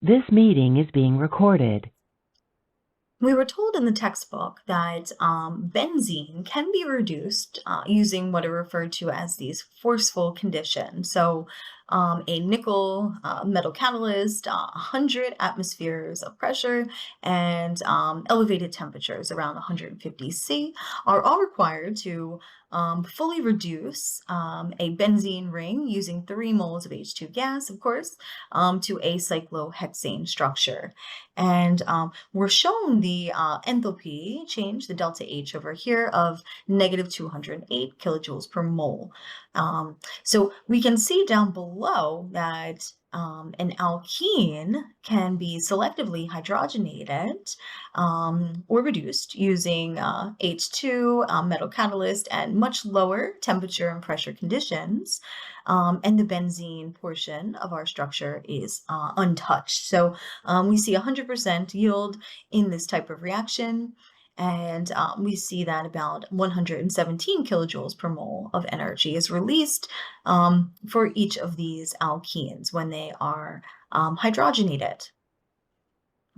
This meeting is being recorded. We were told in the textbook that benzene can be reduced using what are referred to as these forceful conditions. So, a nickel metal catalyst, 100 atmospheres of pressure, and elevated temperatures around 150 C are all required to fully reduce a benzene ring using 3 moles of H2 gas, of course, to a cyclohexane structure. And we're shown the enthalpy change, the delta H over here of negative 208 kilojoules per mole. So we can see down below that an alkene can be selectively hydrogenated or reduced using H2, metal catalyst, and much lower temperature and pressure conditions. And the benzene portion of our structure is untouched. So we see 100% yield in this type of reaction, and we see that about 117 kilojoules per mole of energy is released for each of these alkenes when they are hydrogenated.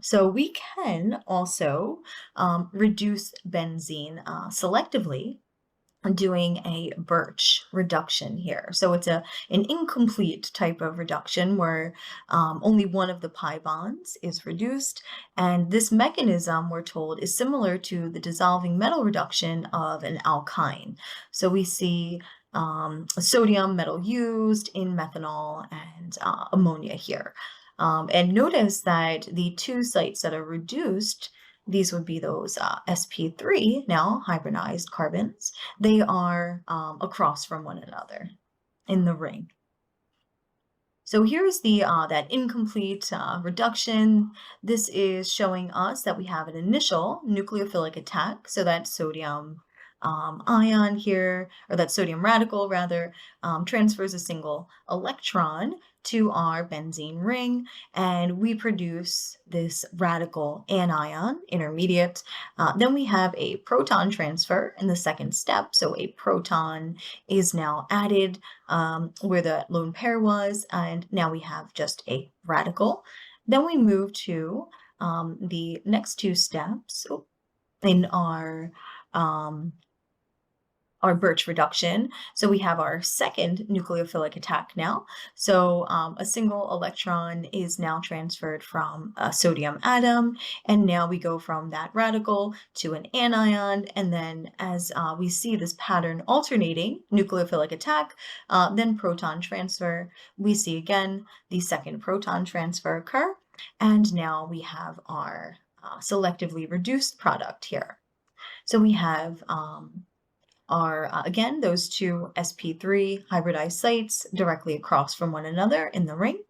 So we can also reduce benzene selectively doing a Birch reduction here. So it's an incomplete type of reduction where only one of the pi bonds is reduced. And this mechanism, we're told, is similar to the dissolving metal reduction of an alkyne. So we see sodium metal used in methanol and ammonia here. And notice that the two sites that are reduced, these would be those sp3, now hybridized carbons. They are across from one another in the ring. So here's the that incomplete reduction. This is showing us that we have an initial nucleophilic attack. So that sodium ion here, or that sodium radical rather, transfers a single electron to our benzene ring, and we produce this radical anion intermediate. Then we have a proton transfer in the second step. So a proton is now added where the lone pair was, and now we have just a radical. Then we move to the next two steps in our Birch reduction. So we have our second nucleophilic attack now. So a single electron is now transferred from a sodium atom, and now we go from that radical to an anion, and then as we see this pattern alternating, nucleophilic attack, then proton transfer, we see again the second proton transfer occur, and now we have our selectively reduced product here. So we have are, again, those two sp3 hybridized sites directly across from one another in the ring.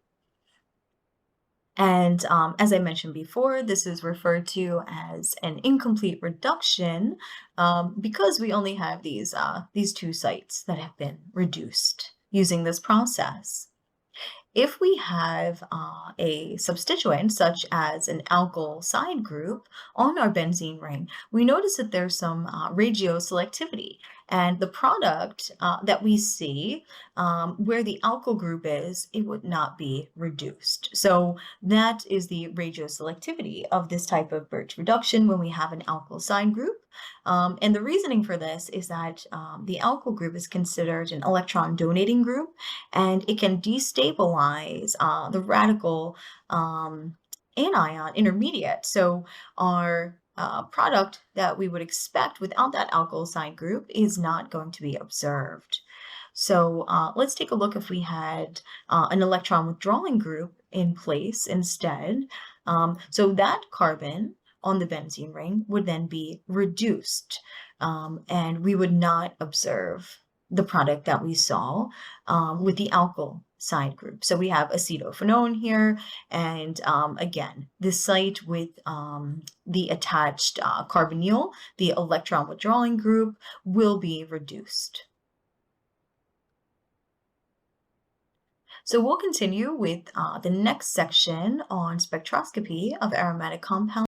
And as I mentioned before, this is referred to as an incomplete reduction because we only have these two sites that have been reduced using this process. If we have a substituent, such as an alkyl side group on our benzene ring, we notice that there's some radioselectivity. And the product that we see where the alkyl group is, it would not be reduced. So that is the radioselectivity of this type of Birch reduction when we have an alkyl side group. And the reasoning for this is that the alkyl group is considered an electron donating group, and it can destabilize the radical anion intermediate. So our product that we would expect without that alkyl side group is not going to be observed. So let's take a look if we had an electron withdrawing group in place instead. So that carbon on the benzene ring would then be reduced, and we would not observe the product that we saw with the alkyl side group. So we have acetophenone here, and again, this site with the attached carbonyl, the electron withdrawing group, will be reduced. So we'll continue with the next section on spectroscopy of aromatic compounds.